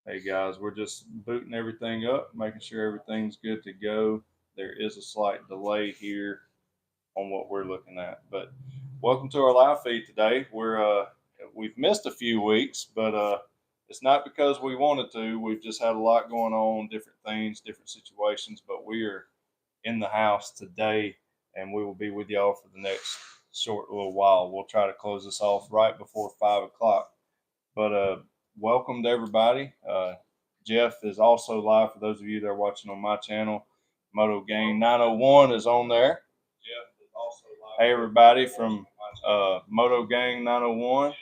Hey guys, we're just booting everything up, making sure everything's good to go. There is a slight delay here on what we're looking at, but welcome to our live feed today. We've missed a few weeks, but it's not because we wanted to. We've just had a lot going on, different things, different situations. But we are in the house today, and we will be with y'all for the next short little while. We'll try to close this off right before 5 o'clock. But welcome to everybody. Jeff is also live for those of you that are watching on my channel. Moto Gang901 is on there. Jeff is also live. Hey everybody from Moto Gang901.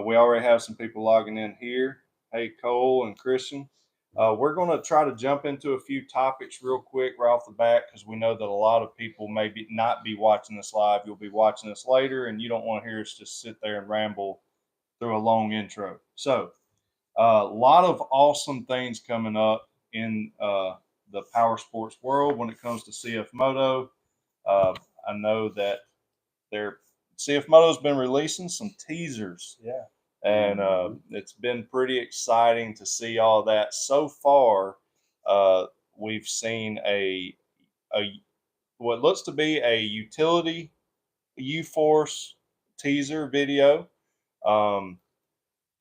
We already have some people logging in here. Hey Cole and Christian. We're going to try to jump into a few topics real quick right off the bat because we know that a lot of people may not be watching this live. You'll be watching this later, and you don't want to hear us just sit there and ramble through a long intro. So, a lot of awesome things coming up in the power sports world when it comes to CF Moto. I know that CF Moto's been releasing some teasers. Yeah. And it's been pretty exciting to see all that. So far, we've seen a what looks to be a utility U-Force teaser video.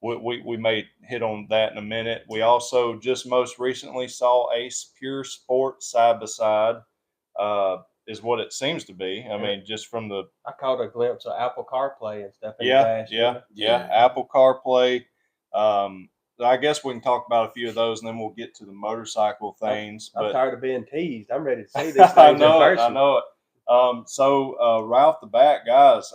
We may hit on that in a minute. We also just most recently saw Ace Pure Sport side by side, is what it seems to be. I mean, just from the I caught a glimpse of Apple CarPlay and stuff. Yeah. Apple CarPlay. I guess we can talk about a few of those, and then we'll get to the motorcycle things. I'm but tired of being teased. I'm ready to see these things in person. I know it. So right off the bat, guys,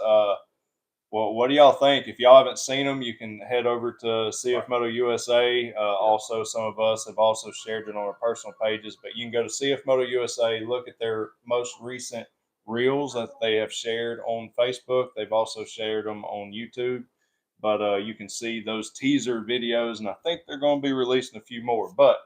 well, what do y'all think? If y'all haven't seen them, you can head over to CF Moto USA. Also, some of us have also shared it on our personal pages, but you can go to CF Moto USA, look at their most recent reels that they have shared on Facebook. They've also shared them on YouTube, but you can see those teaser videos, and I think they're going to be releasing a few more. But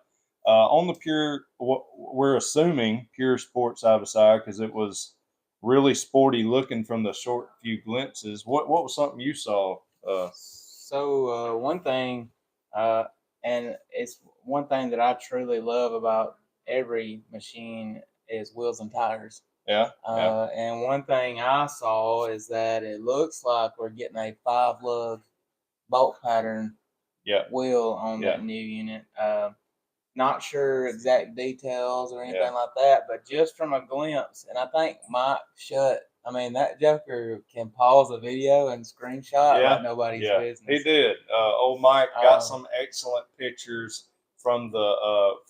on the Pure, we're assuming Pure Sport side by side because it was really sporty looking from the short few glimpses. What was something you saw? One thing, and it's one thing that I truly love about every machine is wheels and tires. Yeah. And one thing I saw is that it looks like we're getting a 5-lug bolt pattern wheel on that new unit. Not sure exact details or anything like that, but just from a glimpse, and I think Mike that Joker can pause a video and screenshot like nobody's business. He did. Old Mike got some excellent pictures from the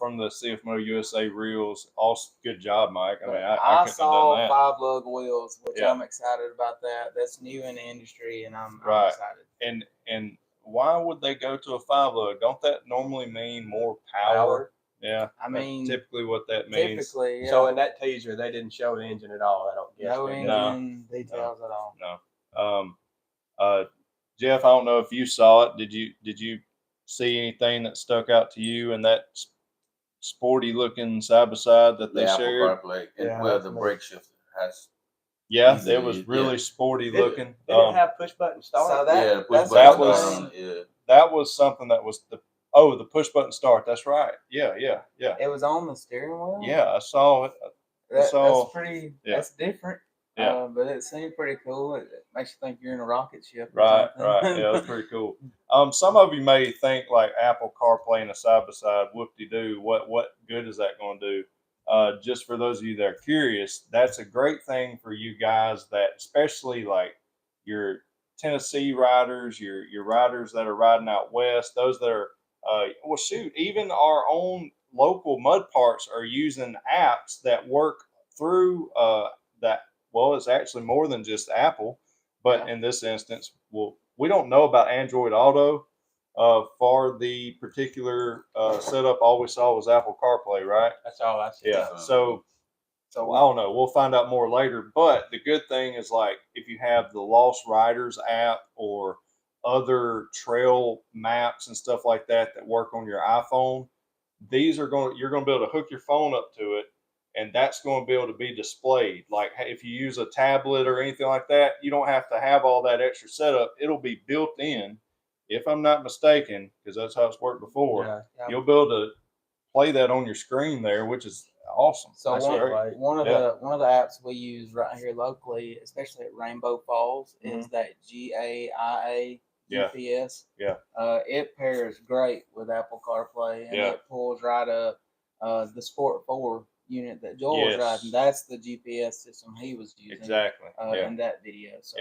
CF Moto USA reels. Also, good job, Mike. I mean, I saw 5-lug wheels, which I'm excited about that. That's new in the industry, and I'm excited. And why would they go to a 5-lug? Don't that normally mean more power? Yeah, I mean, that's typically what that means. Typically, yeah. So in that teaser, they didn't show the engine at all. I don't guess. No engine details at all. No. Jeff, I don't know if you saw it. Did you see anything that stuck out to you in that sporty looking side by side that they shared? Apple CarPlay, and the brake shifter has. Yeah, it was really sporty looking. Did it have push button start? So that was something that was the push button start. That's right. Yeah. It was on the steering wheel. Yeah, I saw it. That's pretty. Yeah. That's different. Yeah, but it seemed pretty cool. It makes you think you're in a rocket ship. Right. Yeah, that's pretty cool. Some of you may think like Apple CarPlay and a side by side, whoop-de-doo. What good is that going to do? Just for those of you that are curious, that's a great thing for you guys that, especially like your Tennessee riders, your riders that are riding out west, those that are, even our own local mud parts are using apps that work through that. Well, it's actually more than just Apple, but in this instance, we don't know about Android Auto. For the particular setup, all we saw was Apple CarPlay, right? That's all I see. Yeah. So I don't know. We'll find out more later. But the good thing is, like, if you have the Lost Riders app or other trail maps and stuff like that work on your iPhone, you're going to be able to hook your phone up to it, and that's going to be able to be displayed. Like if you use a tablet or anything like that, you don't have to have all that extra setup. It'll be built in. if I'm not mistaken, because that's how it's worked before, Yeah. you'll be able to play that on your screen there, which is awesome. So That's great. one of the apps we use right here locally, especially at Rainbow Falls, is that GAIA GPS. Yeah. It pairs great with Apple CarPlay, and it pulls right up the Sport 4 unit that Joel was riding. That's the GPS system he was using. Exactly. In that video. So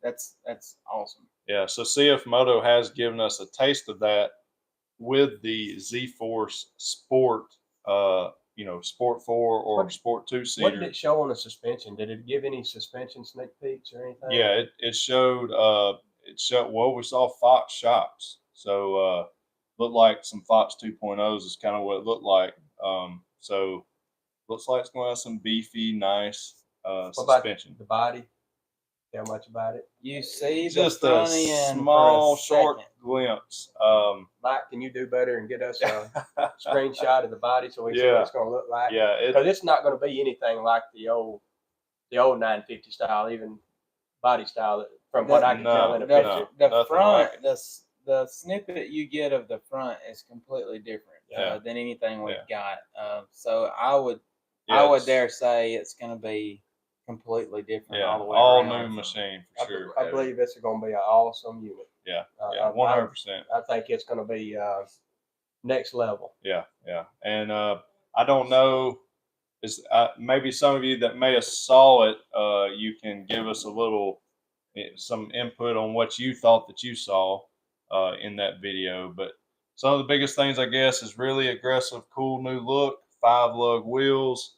that's awesome. Yeah. So CF Moto has given us a taste of that with the Z-Force Sport, Sport 4 or Sport 2-seater. What did it show on the suspension? Did it give any suspension sneak peeks or anything? Yeah, it showed. Well, we saw Fox shocks, so looked like some Fox 2.0s is kind of what it looked like. So looks like it's going to have some beefy, nice suspension. The body. How much about it? You see just the a small, short glimpse. Mike, can you do better and get us a screenshot of the body so we see what it's going to look like? Yeah, because it's not going to be anything like the old 950 style, even body style. From what I can tell in a picture, the front, the snippet you get of the front is completely different than anything we've got. So I would dare say it's going to be completely different all the way all around. New machine for sure. I believe it's going to be an awesome unit. Yeah, 100%. I think it's going to be next level. Yeah, and I don't know. Maybe some of you that may have saw it, you can give us some input on what you thought that you saw in that video. But some of the biggest things, I guess, is really aggressive, cool new look, 5-lug wheels,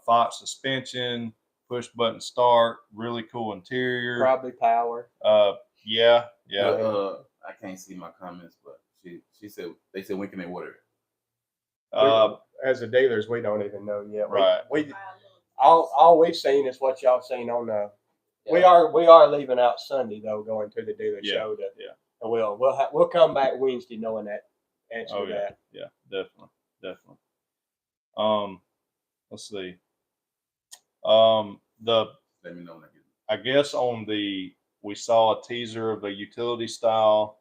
Fox suspension, push button start, really cool interior. Probably power. Yeah. I can't see my comments, but she said they said when can they order it? As the dealers, we don't even know yet. Right. We all we've seen is what y'all seen on the. Yeah. We are leaving out Sunday though, going to the dealer show. And we'll come back Wednesday knowing that answer to that. Yeah, definitely. Let's see. Let me know when I get it. I guess we saw a teaser of a utility style.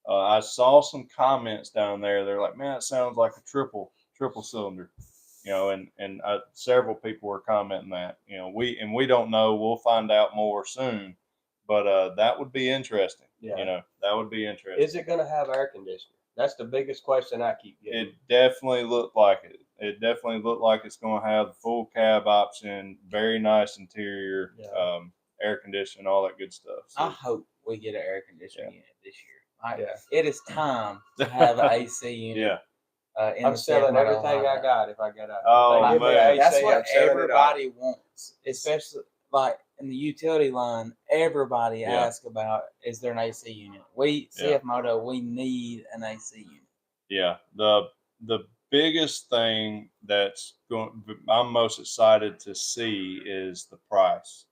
I saw some comments down there. They're like, man, it sounds like a triple cylinder, and several people were commenting that, we don't know. We'll find out more soon, but that would be interesting. Yeah. That would be interesting. Is it going to have air conditioning? That's the biggest question I keep getting. It definitely looked like it. It definitely looked like it's going to have the full cab option, very nice interior, air conditioning, all that good stuff. So, I hope we get an air conditioning unit this year. It is time to have an AC unit. I'm selling everything I got if I get out. Oh, man. That's what everybody wants, especially like in the utility line. Everybody asks about, is there an AC unit? CF Moto, we need an AC unit. Yeah, the biggest thing I'm most excited to see is the price.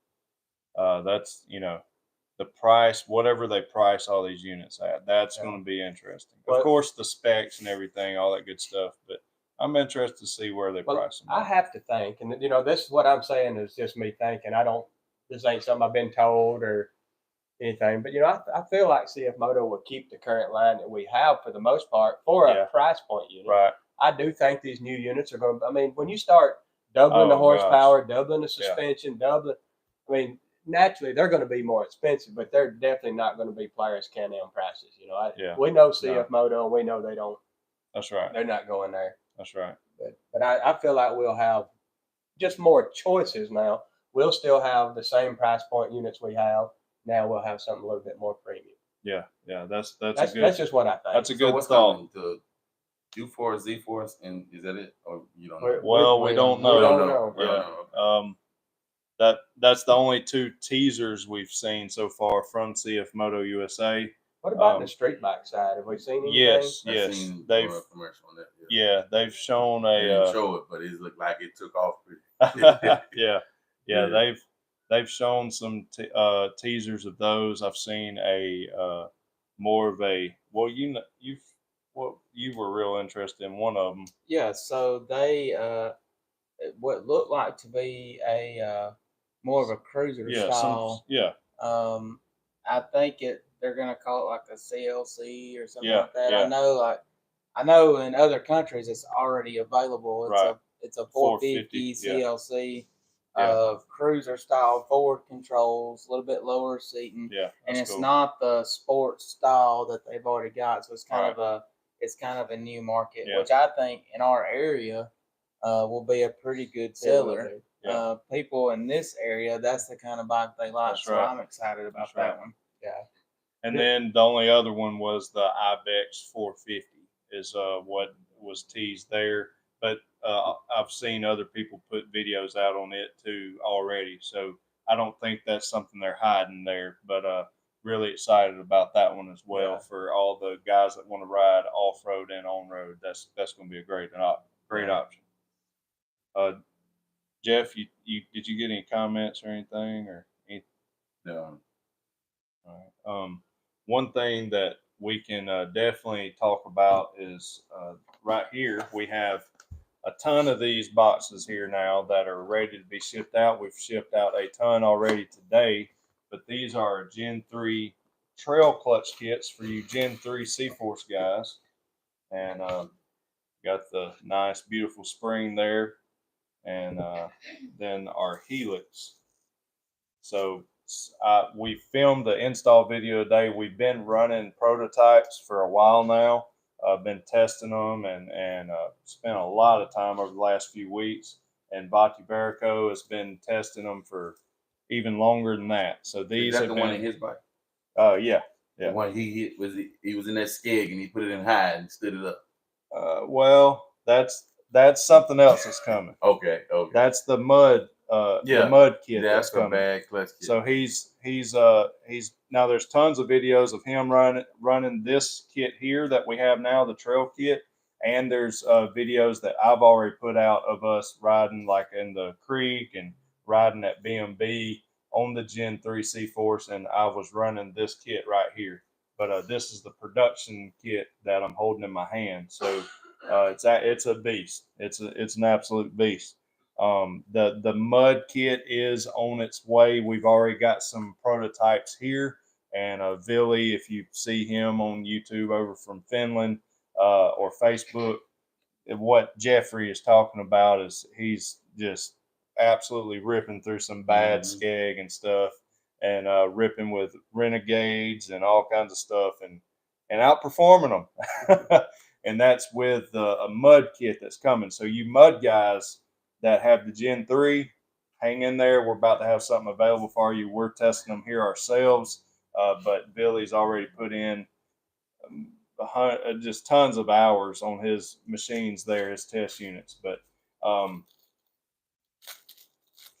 That's the price, whatever they price all these units at. That's going to be interesting. Of course, the specs and everything, all that good stuff. But I'm interested to see where they price them. I have to think, and this is what I'm saying is just me thinking. This ain't something I've been told or anything, but I feel like CF Moto will keep the current line that we have for the most part for a price point unit. Right. I do think these new units are going to. I mean, when you start doubling the horsepower, doubling the suspension, naturally they're going to be more expensive, but they're definitely not going to be Polaris Can-Am prices. We know CF Moto, and we know they don't. That's right. They're not going there. That's right. But I feel like we'll have just more choices now. We'll still have the same price point units we have. Now we'll have something a little bit more premium. Yeah. That's just what I think. That's a good thought. The U-Force, Z-Force, and is that it? Or you don't know? We don't know. We don't know. Yeah. That's the only two teasers we've seen so far from CF Moto USA. What about the street bike side? Have we seen anything? Yes. They've a commercial on that. They've shown they didn't show it, but it looked like it took off pretty. They've shown some teasers of those. I've seen more of a you were real interested in one of them. Yeah, so they what looked like to be a more of a cruiser style. Yeah. I think they're gonna call it like a CLC or something Yeah, like that. yeah. I know in other countries it's already available. Right. It's a 450 450, CLC. Yeah. Cruiser style forward controls, a little bit lower seating, Yeah, and that's it's cool. not the sports style that they've already got. So it's kind Right. of a new market, Yeah. which I think in our area will be a pretty good seller. Yeah. People in this area, that's the kind of bike they like. That's so right. I'm excited about That's that right. one. Yeah. And then the only other one was the Ibex 450 is what was teased there. But I've seen other people put videos out on it too already. So I don't think that's something they're hiding there. But really excited about that one as well for all the guys that want to ride off road and on road. That's going to be a great option. Jeff, you did you get any comments or anything or anything? No. All right. One thing that we can definitely talk about is right here we have a ton of these boxes here now that are ready to be shipped out. We've shipped out a ton already today, but these are Gen 3 trail clutch kits for you Gen 3 C-Force guys. And got the nice, beautiful spring there. And then our Helix. So we filmed the install video today. We've been running prototypes for a while now. Been testing them and spent a lot of time over the last few weeks. And Bati Barico has been testing them for even longer than that. So these Is that have the been, one in his bike? Yeah. The one he hit he was in that skeg and he put it in high and stood it up. Well, that's something else that's coming. Okay. That's the mud. The mud kit that's coming. Bad clutch kit. So he's now there's tons of videos of him running this kit here that we have now, the trail kit, and there's videos that I've already put out of us riding like in the creek and riding at BMB on the Gen 3 C-Force, and I was running this kit right here. But this is the production kit that I'm holding in my hand. So it's a beast. It's an absolute beast. The mud kit is on its way. We've already got some prototypes here, and Billy, if you see him on YouTube over from Finland or Facebook, what Jeffrey is talking about is he's just absolutely ripping through some bad skeg and stuff, and ripping with renegades and all kinds of stuff, and outperforming them. And that's with a mud kit that's coming. So you mud guys that have the Gen 3, hang in there. We're about to have something available for you. We're testing them here ourselves, but Billy's already put in just tons of hours on his machines there, his test units. But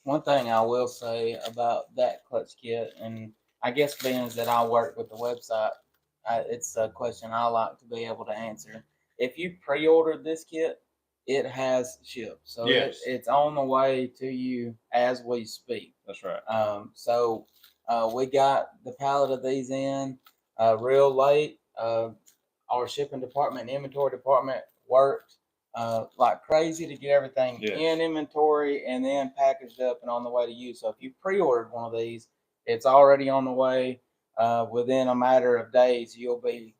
one thing I will say about that clutch kit, and I guess being that I work with the website, it's a question I like to be able to answer. If you pre-ordered this kit, it has shipped, so it's on the way to you as we speak. That's right. So we got the pallet of these in real late. Our shipping department and inventory department worked like crazy to get everything in inventory and then packaged up and on the way to you. So if you pre-ordered one of these, it's already on the way. Within a matter of days, you'll be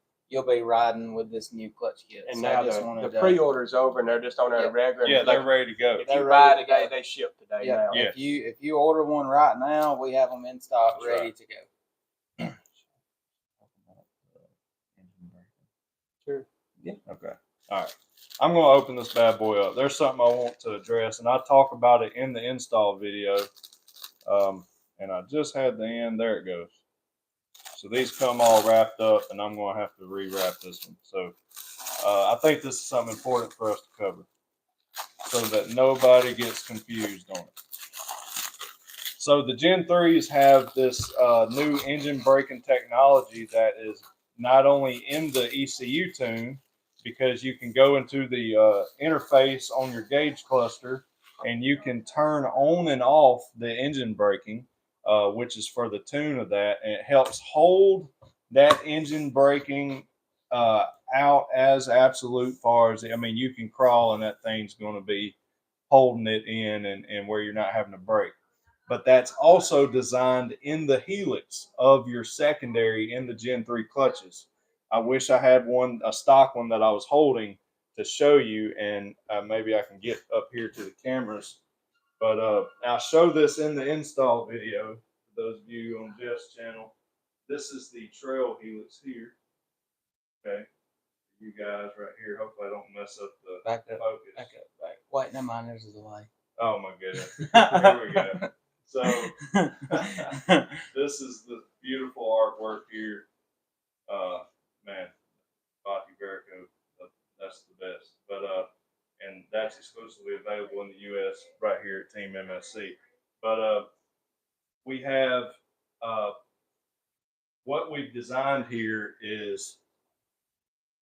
riding with this new clutch kit. And so now the pre-order is over, and they're just on their regular. Yeah, they're ready to go. If you buy today, they ship today. Now. Yes. If you order one right now, we have them in stock, ready to go. Sure. Yeah. Okay. All right. I'm going to open this bad boy up. There's something I want to address, and I talk about it in the install video. And I just had the end. There it goes. So these come all wrapped up, and I'm going to have to rewrap this one. So I think this is something important for us to cover so that nobody gets confused on it. So the Gen 3s have this new engine braking technology that is not only in the ECU tune, because you can go into the interface on your gauge cluster and you can turn on and off the engine braking, which is for the tune of that. And it helps hold that engine braking out as absolute far as, I mean, you can crawl and that thing's going to be holding it in and where you're not having to brake. but that's also designed in the helix of your secondary in the Gen 3 clutches. I wish I had a stock one that I was holding to show you, and maybe I can get up here to the cameras. But I'll show this in the install video for those of you on Jeff's channel. This is the trail helix here. Okay, you guys right here. Hopefully I don't mess up the focus. Back up. Wait, never mind. There's a delay. Oh my goodness. Here we go. So this is the beautiful artwork here. Man, Baki Verico, that's the best. But and that's exclusively available in the U.S. right here at Team MSC. But we have what we've designed here is,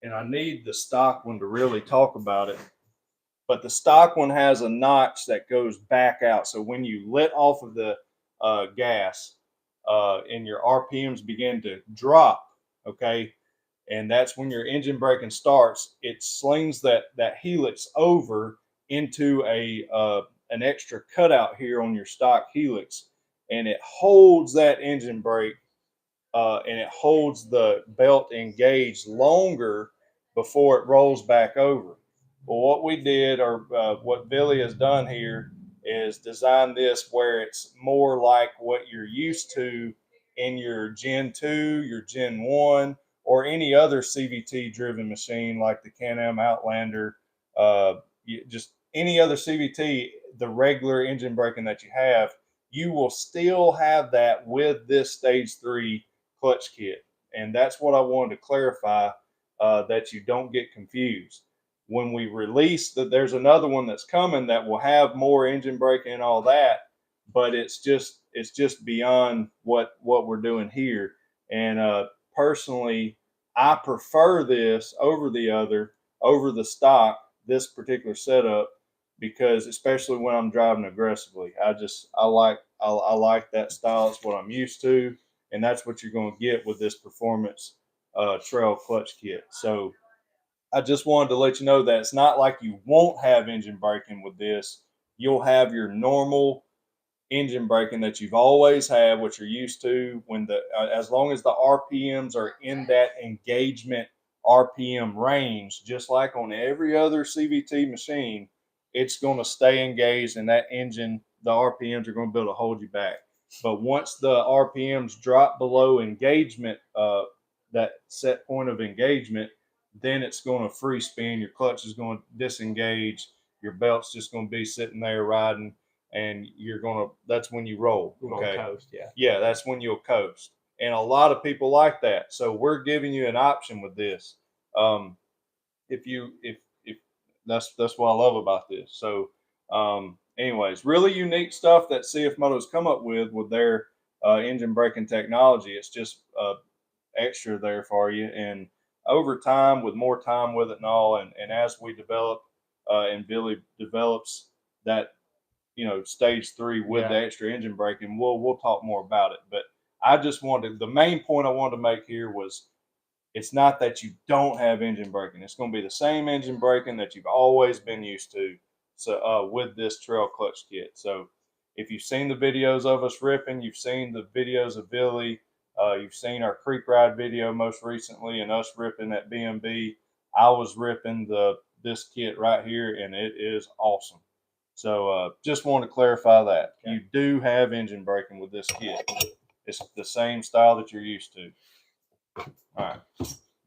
and I need the stock one to really talk about it. But the stock one has a notch that goes back out. So when you let off of the gas and your RPMs begin to drop, okay, and that's when your engine braking starts, it slings that helix over into an extra cutout here on your stock helix, and it holds that engine brake and it holds the belt engaged longer before it rolls back over. Well, what we did, or what Billy has done here, is design this where it's more like what you're used to in your Gen 2, your Gen 1, or any other CVT driven machine like the Can-Am Outlander, just any other CVT, the regular engine braking that you have, you will still have that with this stage 3 clutch kit. And that's what I wanted to clarify, that you don't get confused. When we release that, there's another one that's coming that will have more engine braking and all that, but it's just beyond what we're doing here. And personally, I prefer this over the stock, this particular setup, because especially when I'm driving aggressively, I like that style. It's what I'm used to, and that's what you're going to get with this performance trail clutch kit. So I just wanted to let you know that it's not like you won't have engine braking with this. You'll have your normal engine braking that you've always had, what you're used to, when as long as the RPMs are in that engagement RPM range, just like on every other CVT machine, it's going to stay engaged, and that engine, the RPMs are going to be able to hold you back. But once the RPMs drop below engagement, that set point of engagement, then it's going to free spin. Your clutch is going to disengage. Your belt's just going to be sitting there riding, and that's when you roll. Okay. Coast, yeah. Yeah, that's when you'll coast. And a lot of people like that. So we're giving you an option with this. If that's what I love about this. So anyways, really unique stuff that CF Moto's come up with their engine braking technology. It's just extra there for you. And over time, with more time with it and all, and as we develop and Billy develops that, stage 3 with the extra engine braking, we'll talk more about it. But I just the main point I wanted to make here was, it's not that you don't have engine braking. It's going to be the same engine braking that you've always been used to. So with this trail clutch kit. So if you've seen the videos of us ripping, you've seen the videos of Billy, you've seen our creek ride video most recently, and us ripping at BMB. I was ripping this kit right here, and it is awesome. So just want to clarify that. Okay. You do have engine braking with this kit. It's the same style that you're used to. All right.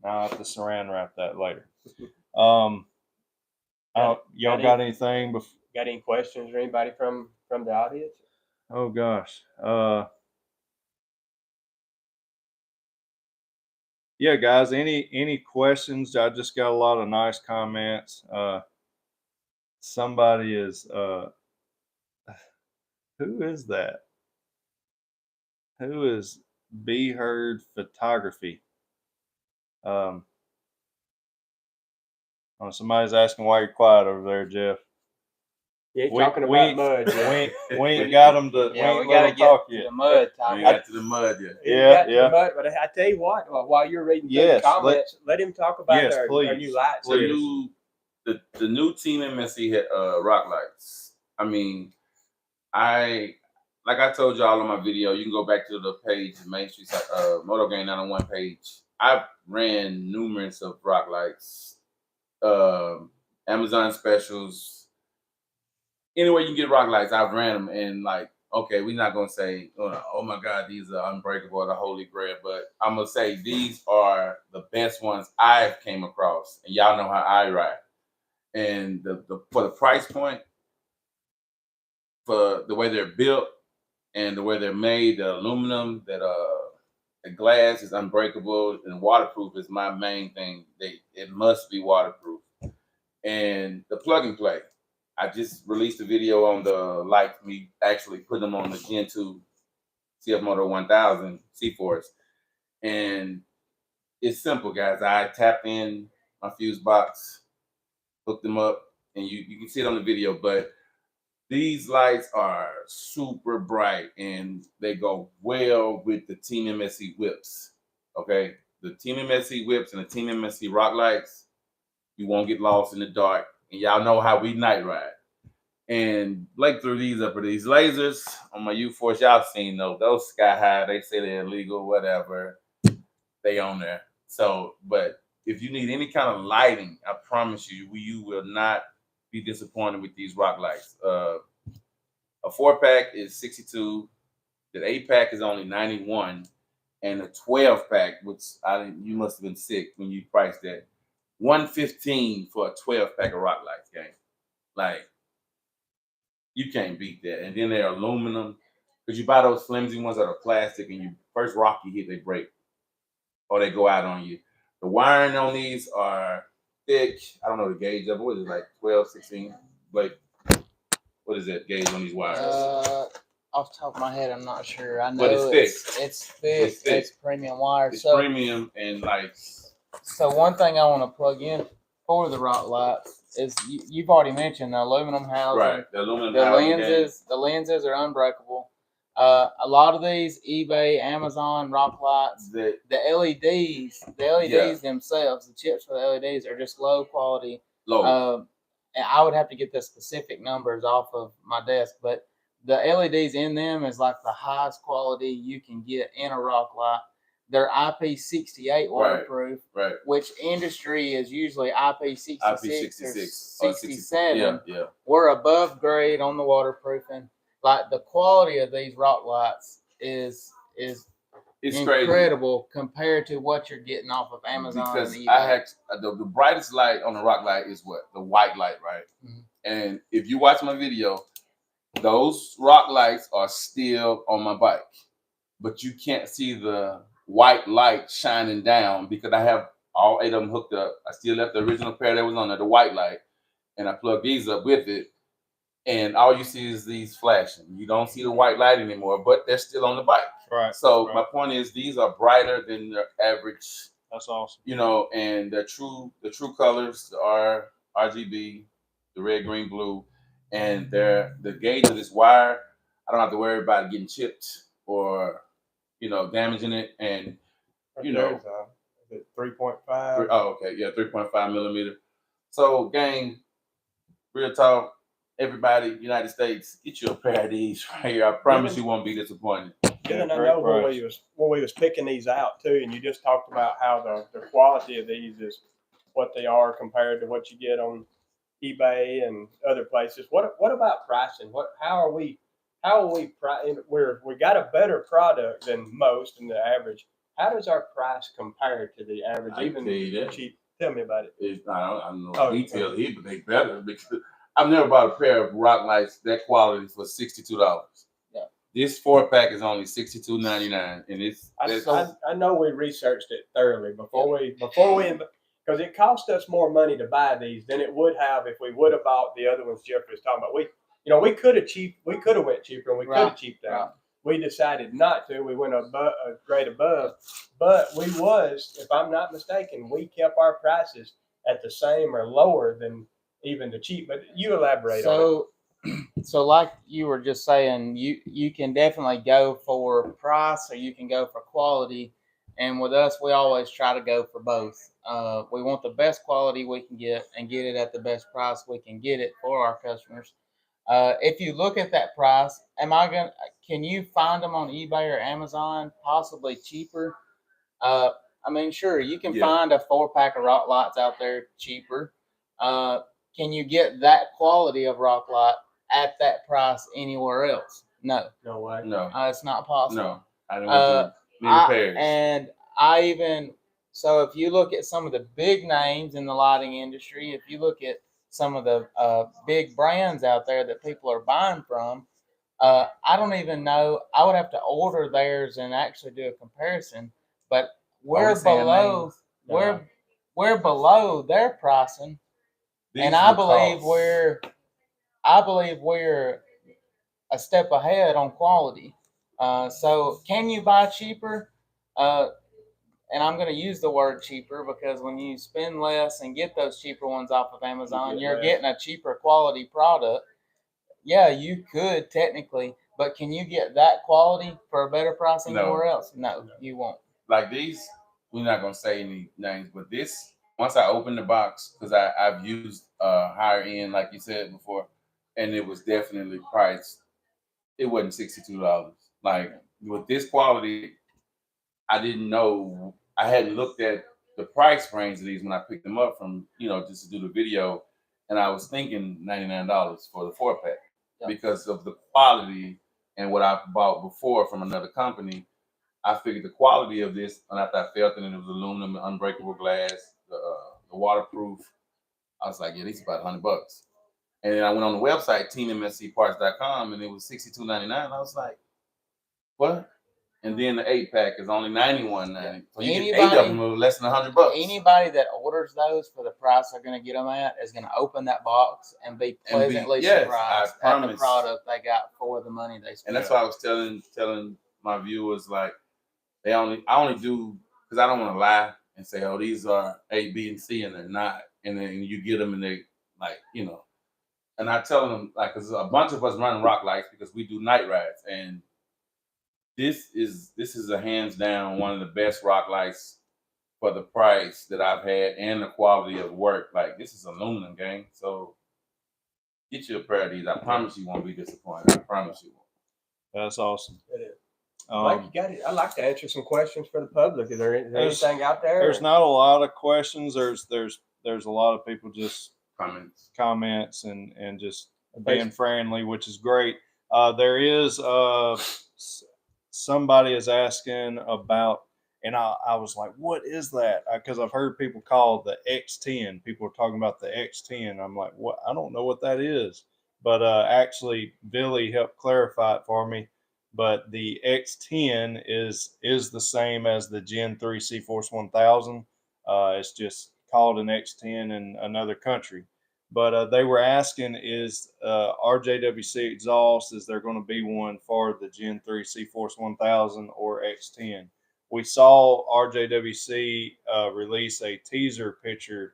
Now I have to saran wrap that later. Y'all got anything? Got any questions or anybody from the audience? Oh gosh. Yeah, guys, any questions? I just got a lot of nice comments. Somebody is who is that? Who is Be Heard Photography? Somebody's asking why you're quiet over there, Jeff. Yeah, talking about mud. We ain't got them to. Yeah, we gotta get to the mud. We got to the mud yet. Yeah. The mud, but I tell you what, while you're reading the comments, let him talk about their new lights. The new Team MSC rock lights. I mean, like like I told y'all on my video, you can go back to the page, the Main Street Moto Gang901 page. I've ran numerous of rock lights, Amazon specials. Anywhere you can get rock lights, I've ran them, and like, okay, we're not gonna say, oh my God, these are unbreakable, the holy grail, but I'm gonna say these are the best ones I've came across, and y'all know how I ride. And for the price point, for the way they're built and the way they're made, the aluminum, the glass is unbreakable, and waterproof is my main thing. It must be waterproof. And the plug and play. I just released a video on the light, me actually putting them on the Gen 2 CF Moto 1000 C-Force. And it's simple, guys. I tapped in my fuse box, hooked them up, and you can see it on the video, but these lights are super bright and they go well with the Team MSC whips. Okay? The Team MSC whips and the Team MSC rock lights, you won't get lost in the dark. And y'all know how we night ride. And Blake threw these up for these lasers on my U-Force. Y'all seen those sky high. They say they're illegal, whatever. They on there. So, but if you need any kind of lighting, I promise you will not be disappointed with these rock lights. A 4-pack is 62. The 8-pack is only 91, and a 12-pack, which you must have been sick when you priced that, 115 for a 12-pack of rock lights, gang. Like, you can't beat that. And then they're aluminum, because you buy those flimsy ones that are plastic, and you first rock you hit, they break, or they go out on you. The wiring on these are thick. I don't know the gauge of it. What is it, like 12, 16? Like, what is that gauge on these wires? Off the top of my head, I'm not sure. I know but it's thick. It's thick. It's premium wire. It's premium, and like. So one thing I want to plug in for the rock lights is you've already mentioned the aluminum housing. Right, the aluminum housing. The lenses are unbreakable. A lot of these eBay, Amazon rock lights, the LEDs themselves, the chips for the LEDs are just low quality. And I would have to get the specific numbers off of my desk, but the LEDs in them is like the highest quality you can get in a rock light. They're IP68 waterproof, right? Which industry is usually IP66 or 67. Yeah. We're above grade on the waterproofing. Like the quality of these rock lights is incredible crazy compared to what you're getting off of Amazon. Because I had the brightest light on the rock light is what? The white light, right? Mm-hmm. And if you watch my video, those rock lights are still on my bike, but you can't see the white light shining down because I have all 8 of them hooked up. I still left the original pair that was on there, the white light, and I plugged these up with it. And all you see is these flashing. You don't see the white light anymore, but they're still on the bike. Right. So my point is, these are brighter than the average. That's awesome. And the true colors are RGB, the red, green, blue, and the gauge of this wire. I don't have to worry about it getting chipped or damaging it. And is it 3.5? Oh, okay, yeah, 3.5 millimeter. So, gang, real talk. Everybody, United States, get you a pair of these right here. I promise you won't be disappointed. And I know when we was picking these out too, and you just talked about how the quality of these is what they are compared to what you get on eBay and other places. What about pricing? How are we we got a better product than most and the average. How does our price compare to the average? Even cheap. Tell me about it. I don't know details here, but they better because I've never bought a pair of rock lights that quality for $62. Yeah. This 4-pack is only $62.99, and I know we researched it thoroughly before we because it cost us more money to buy these than it would have if we would have bought the other ones Jeffrey was talking about. We could have went cheaper and we could have cheaped out. Right. We decided not to. We went a grade above, but if I'm not mistaken, we kept our prices at the same or lower than even the cheap. But you elaborate on it. So like you were just saying, you can definitely go for price or you can go for quality. And with us, we always try to go for both. We want the best quality we can get and get it at the best price we can get it for our customers. If you look at that price, can you find them on eBay or Amazon possibly cheaper? I mean, sure, you can find a 4-pack of rock lights out there cheaper. Can you get that quality of rock light at that price anywhere else? No. No way. No. It's not possible. No. I don't many pairs. And I even, so if you look at some of the big names in the lighting industry, if you look at some of the big brands out there that people are buying from, I don't even know. I would have to order theirs and actually do a comparison. But we're below we're below their pricing, and I believe we're a step ahead on quality. So can you buy cheaper? And I'm going to use the word cheaper because when you spend less and get those cheaper ones off of Amazon, you're getting a cheaper quality product. Yeah, you could technically, but can you get that quality for a better price anywhere else? No, you won't. Like these, we're not going to say any names, but this, once I opened the box, because I've used higher end, like you said before, and it was definitely priced. It wasn't $62. Like with this quality, I didn't know. I hadn't looked at the price range of these when I picked them up from, just to do the video, and I was thinking $99 for the 4-pack because of the quality and what I bought before from another company. I figured the quality of this, and after I felt it, and it was aluminum, unbreakable glass, the waterproof. I was like, yeah, these are about $100. And then I went on the website, teammscparts.com, and it was $62.99. I was like, what? And then the 8-pack is only $91.90. So you get 8 of them for less than $100. Anybody that orders those for the price they're going to get them at is going to open that box and be pleasantly surprised at the product they got for the money they spent. And that's why I was telling my viewers, like, I only do, because I don't want to lie and say, oh, these are A, B, and C, and they're not. And then you get them and they, like, and I tell them, like, because a bunch of us run rock lights because we do night rides, and this is a hands down one of the best rock lights for the price that I've had and the quality of work. Like, this is aluminum, gang. So get you a pair of these. I promise you won't be disappointed. I promise you won't. That's awesome. It is. Mike, you got it. I'd like to answer some questions for the public. Is there anything out there? There's not a lot of questions. There's a lot of people just comments and just being friendly, which is great. There is somebody is asking about, and I was like, what is that? Because I've heard people call the X10. People are talking about the X10. I'm like, what? I don't know what that is. But actually, Billy helped clarify it for me. But the X10 is the same as the Gen 3 C-Force 1000. It's just called an X10 in another country. But they were asking, is RJWC exhaust, is there going to be one for the Gen 3 C-Force 1000 or X10? We saw RJWC release a teaser picture,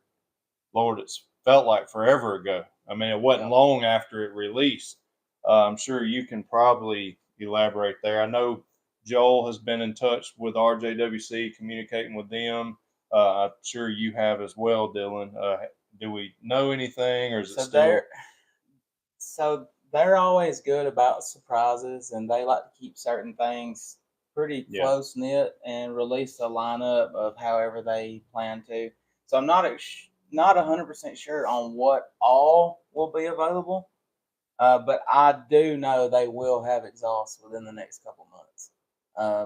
Lord, it's felt like forever ago. I mean, it wasn't long after it released. I'm sure you can probably elaborate there. I know Joel has been in touch with RJWC, communicating with them. I'm sure you have as well, Dylan. Do we know anything, or is it still? So they're always good about surprises, and they like to keep certain things pretty close knit and release a lineup of however they plan to. So I'm not 100% sure on what all will be available, but I do know they will have exhausts within the next couple months.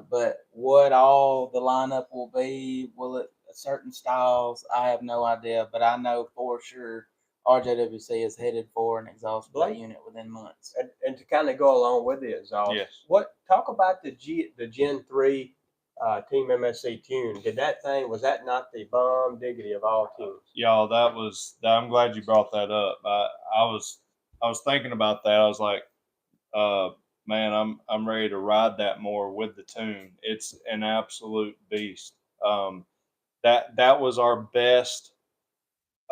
But what all the lineup will be, will it certain styles, I have no idea, but I know for sure RJWC is headed for an exhaust plate unit within months. And to kind of go along with the exhaust, talk about the Gen 3 Team MSC tune. Was that not the bomb diggity of all tunes? Y'all, I'm glad you brought that up. I was thinking about that. I was like, man, I'm ready to ride that more with the tune. It's an absolute beast. That was our best.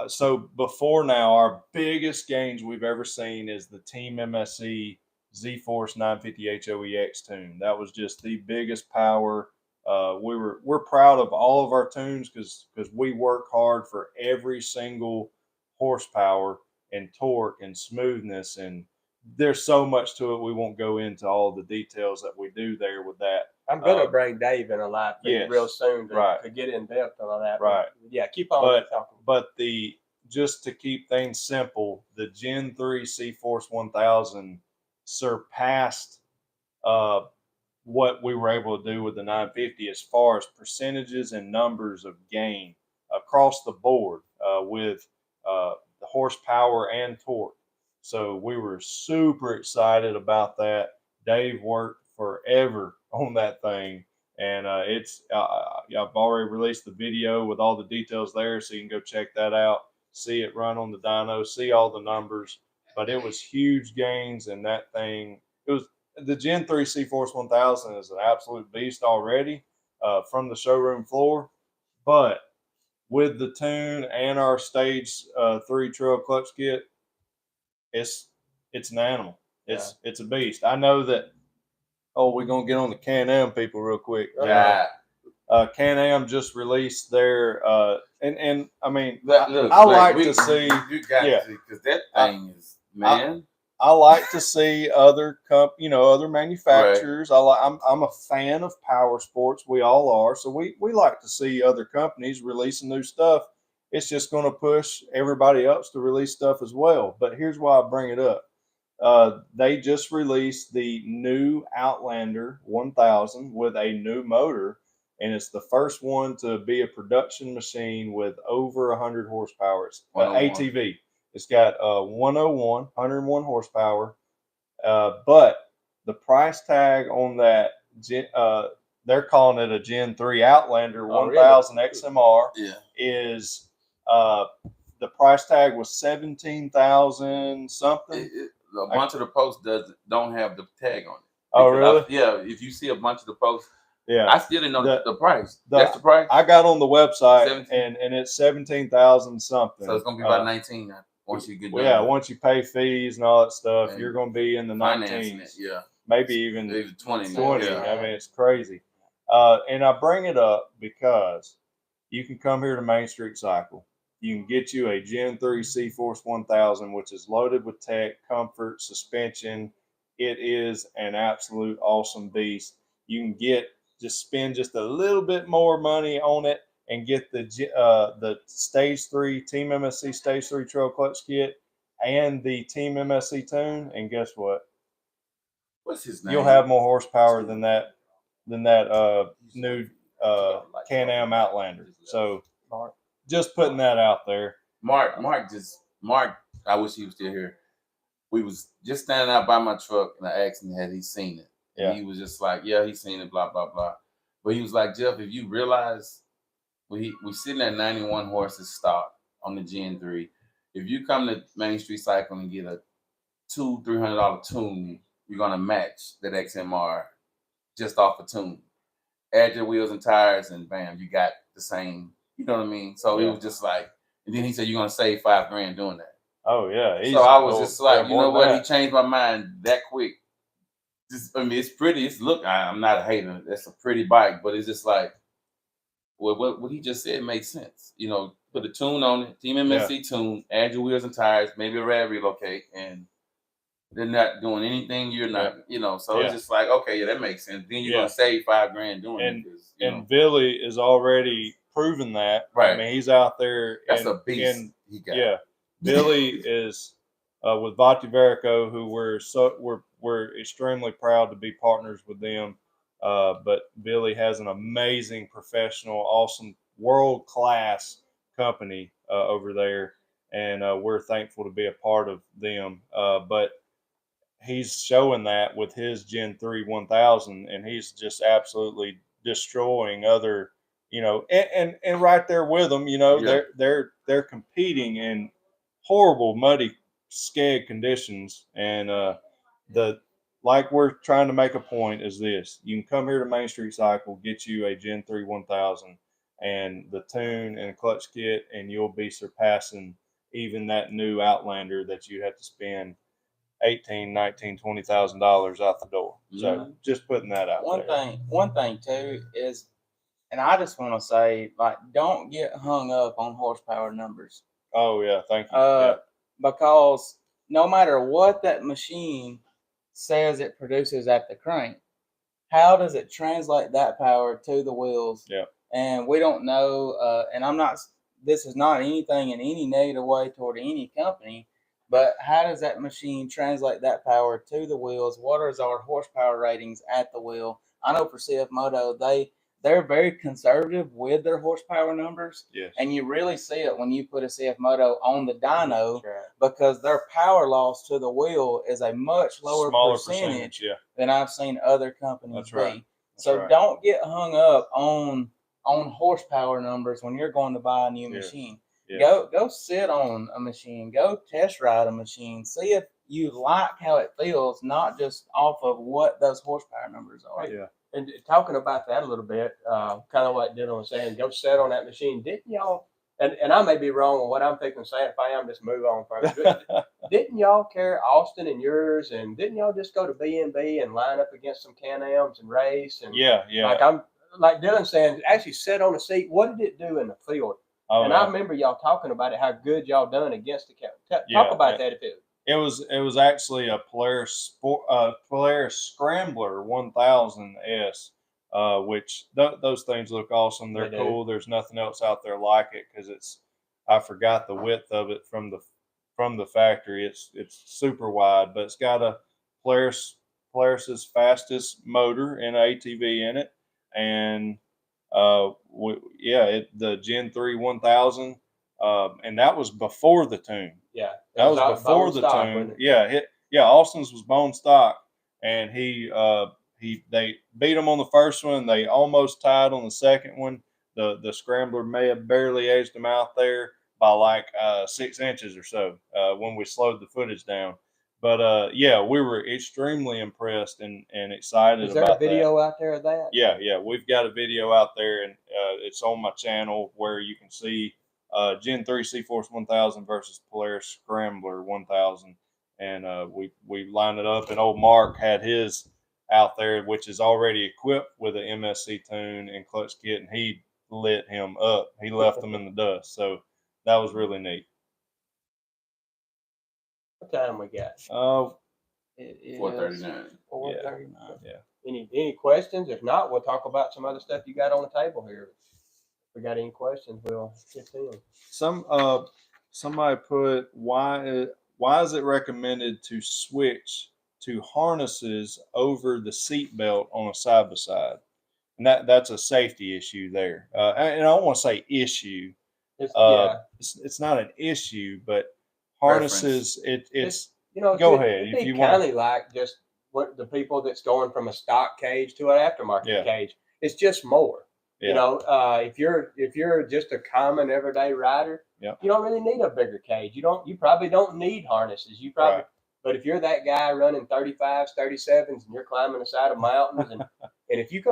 So before now, our biggest gains we've ever seen is the Team MSC Z-Force 950 HOEX tune. That was just the biggest power. We're proud of all of our tunes because we work hard for every single horsepower and torque and smoothness and there's so much to it. We won't go into all the details that we do there with that. I'm gonna bring Dave in a live feed real soon to get in depth on all that. Right. But yeah, keep on talking. But just to keep things simple, the Gen 3 C-Force 1000 surpassed what we were able to do with the 950 as far as percentages and numbers of gain across the board with the horsepower and torque. So we were super excited about that. Dave worked forever on that thing, and I've already released the video with all the details there, so you can go check that out, see it run on the dyno, see all the numbers. But it was huge gains, and that thing, it was the Gen 3 C-Force 1000 is an absolute beast already from the showroom floor, but with the tune and our stage 3 trail clutch kit, it's an animal. It's a beast. I know that. Oh, we're gonna get on the Can-Am people real quick. Yeah. Can-Am just released their and I mean, look, I like to see. You got to see, because that thing is, man. I like to see other other manufacturers. Right. I'm a fan of power sports. We all are. So we like to see other companies releasing new stuff. It's just going to push everybody else to release stuff as well. But here's why I bring it up. They just released the new Outlander 1000 with a new motor, and it's the first one to be a production machine with over 100 horsepower. It's ATV. It's got 101 horsepower, but the price tag on that, they're calling it a Gen 3 Outlander 1000 really? XMR, is the price tag was 17,000 something. A bunch of the posts don't have the tag on it. Oh, really? If you see a bunch of the posts, I still didn't know the price. That's the price. I got on the website and it's 17,000 something. So it's gonna be about 19 once you get done. Yeah, once you pay fees and all that stuff, you're gonna be in the 19s. Yeah, maybe even 20. Yeah. I mean, it's crazy. And I bring it up because you can come here to Main Street Cycle. You can get you a Gen 3 C-Force 1000, which is loaded with tech, comfort, suspension. It is an absolute awesome beast. You can spend just a little bit more money on it and get the Stage 3 Team MSC Stage 3 Trail Clutch Kit and the Team MSC tune. And guess what? What's his name? You'll have more horsepower than that new Can-Am Outlander. So just putting that out there. Mark, I wish he was still here. We was just standing out by my truck and I asked him, had he seen it? And he was just like, yeah, he's seen it, blah, blah, blah. But he was like, Jeff, if you realize we sitting at 91 horses stock on the Gen 3. If you come to Main Street Cycle and get a $200-$300 tune, you're gonna match that XMR just off a tune. Add your wheels and tires, and bam, you got the same. You know what I mean? So it was just like, and then he said you're gonna save $5,000 doing that. Oh yeah. So I was just like, you know what? He changed my mind that quick. I mean, it's pretty. I'm not a hater. That's a pretty bike, but it's just like, well, what he just said makes sense. You know, put a tune on it, Team MSC tune, add your wheels and tires, maybe a rad relocate, and they're not doing anything you're not, so it's just like, okay, that makes sense. Then you're going to save $5,000 doing it. And Billy is already proven that. Right. I mean, he's out there. That's a beast. Billy is with Vati Verico, who we're extremely proud to be partners with them. But Billy has an amazing, professional, awesome, world-class company over there, and we're thankful to be a part of them. But he's showing that with his Gen 3 1000, and he's just absolutely destroying other, and right there with them, they're competing in horrible, muddy, skeg conditions, and like we're trying to make a point is this: you can come here to Main Street Cycle, get you a Gen 3 1000 and the tune and clutch kit, and you'll be surpassing even that new Outlander that you have to spend $18,000, $19,000, $20,000 out the door. So just putting that out there. One thing too is, and I just want to say, like, don't get hung up on horsepower numbers. Oh yeah, thank you. Because no matter what that machine says it produces at the crank, how does it translate that power to the wheels? Yeah. And we don't know. And this is not anything in any negative way toward any company, but how does that machine translate that power to the wheels? What are our horsepower ratings at the wheel? I know for CF Moto, they're very conservative with their horsepower numbers. Yes. And you really see it when you put a CF Moto on the dyno, because their power loss to the wheel is a much lower percentage than I've seen other companies be. So don't get hung up on horsepower numbers when you're going to buy a new machine. Go sit on a machine. Go test ride a machine. See if you like how it feels, not just off of what those horsepower numbers are. Yeah. And talking about that a little bit, kind of what Dylan was saying, go sit on that machine. Didn't y'all, and I may be wrong on what I'm thinking of saying, if I am, just move on first. Didn't y'all carry Austin and yours, and didn't y'all just go to B&B and line up against some Can-Ams and race? And like Dylan saying, actually sit on a seat. What did it do in the field? I remember y'all talking about it, how good y'all done against the Can. Talk about that if it. It was actually a Polaris Scrambler 1000S, which those things look awesome. They're cool. There's nothing else out there like it, because I forgot the width of it from the factory. It's super wide, but it's got a Polaris's fastest motor and ATV in it, and the Gen 3 1000. And that was before the tune. Yeah, that was before the tune. Austin's was bone stock, and they beat him on the first one. They almost tied on the second one. The Scrambler may have barely edged him out there by like 6 inches or so when we slowed the footage down. But we were extremely impressed and excited. Is there about a video that. out there of that? Yeah, we've got a video out there, and it's on my channel where you can see Gen 3 C-Force 1000 versus Polaris Scrambler 1000, and we lined it up, and old Mark had his out there, which is already equipped with an MSC tune and clutch kit, and he lit him up. He left them in the dust, so that was really neat. What time we got? 4:39. 4:39. Yeah. Any questions? If not, we'll talk about some other stuff you got on the table here. If we got any questions, we'll get to them. Somebody put, why is it recommended to switch to harnesses over the seat belt on a side by side? And that's a safety issue there. And I don't want to say issue. It's not an issue, but harnesses. It's go ahead if you want. Kind of like just what the people that's going from a stock cage to an aftermarket cage. It's just more. Yeah. If you're just a common everyday rider, you don't really need a bigger cage. You probably don't need harnesses. But if you're that guy running 35s, 37s, and you're climbing the side of mountains, and if you're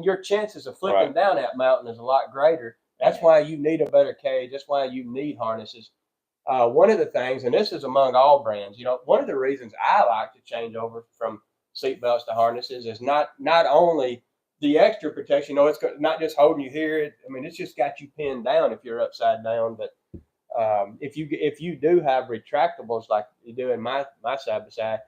your chances of flipping down that mountain is a lot greater. That's why you need a better cage. That's why you need harnesses. One of the things, and this is among all brands, one of the reasons I like to change over from seat belts to harnesses is not only the extra protection. It's not just holding you here. It's just got you pinned down if you're upside down. But if you do have retractables like you do in my side by side,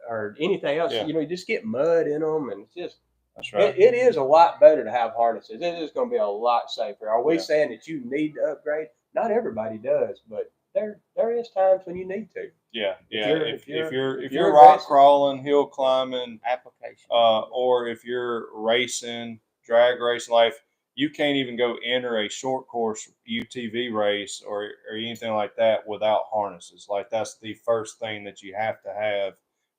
or anything else, you just get mud in them, and it's just. That's right. It is a lot better to have harnesses. It is going to be a lot safer. Are we saying that you need to upgrade? Not everybody does, but there is times when you need to. Yeah. If you're rock crawling, hill climbing, application, or if you're racing, drag racing life, you can't even go enter a short course UTV race or anything like that without harnesses. Like, that's the first thing that you have to have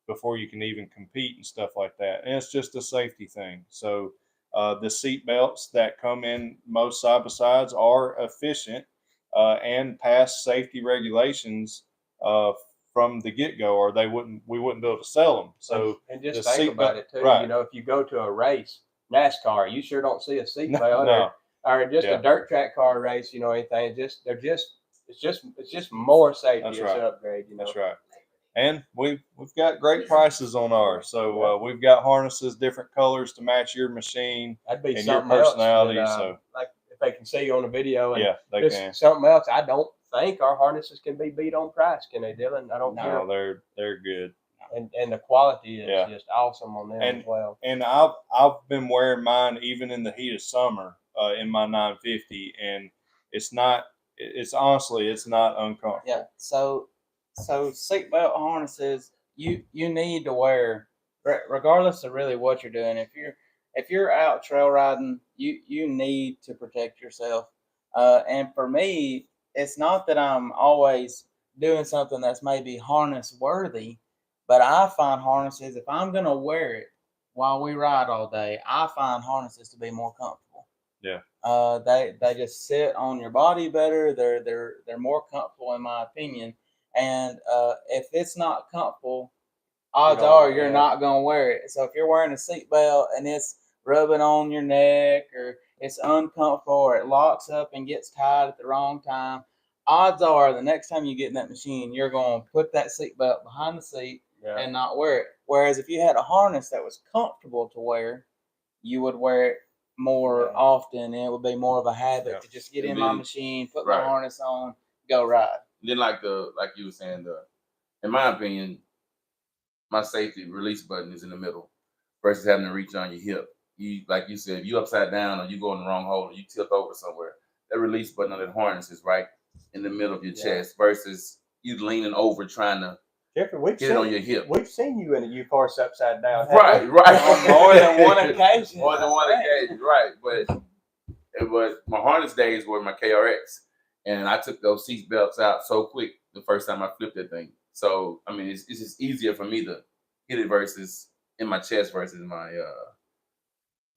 before you can even compete and stuff like that. And it's just a safety thing. So the seat belts that come in most side by sides are efficient and pass safety regulations from the get-go, or we wouldn't be able to sell them. So and just think about it too. If you go to a race, NASCAR, you sure don't see a seat belt or just a dirt track car race. Anything. It's just more safety. It's an upgrade. That's right. And we've got great prices on ours. So we've got harnesses, different colors to match your machine and your personality. Like if they can see you on the video, and they can. Something else I don't think our harnesses can be beat on price. Can they, Dylan? I don't care. No, they're good. And the quality is just awesome on them as well. And I've been wearing mine even in the heat of summer in my 950, and it's not. It's honestly, it's not uncomfortable. Yeah. So seatbelt harnesses you need to wear regardless of really what you're doing. If you're out trail riding, you need to protect yourself. And for me, it's not that I'm always doing something that's maybe harness worthy, but I find harnesses, if I'm gonna wear it while we ride all day, I find harnesses to be more comfortable. Yeah. They just sit on your body better. They're more comfortable in my opinion. And if it's not comfortable, odds are you're not gonna wear it. So if you're wearing a seatbelt and it's rubbing on your neck, or it's uncomfortable, or it locks up and gets tied at the wrong time, odds are the next time you get in that machine, you're gonna put that seatbelt behind the seat and not wear it. Whereas if you had a harness that was comfortable to wear, you would wear it more often, and it would be more of a habit to just get in my machine, put my harness on, go ride. Then like you were saying, in my opinion, my safety release button is in the middle versus having to reach on your hip. You, like you said, if you upside down or you go in the wrong hole or you tilt over somewhere, that release button on that harness is right in the middle of your chest versus you leaning over trying to Jeffrey, get it on your hip. We've seen you in a U-Force upside down. Right. On more than one occasion. More than one occasion, right. But it was my harness days were my KRX. And I took those seat belts out so quick the first time I flipped that thing. So, I mean, it's just easier for me to hit it versus in my chest versus my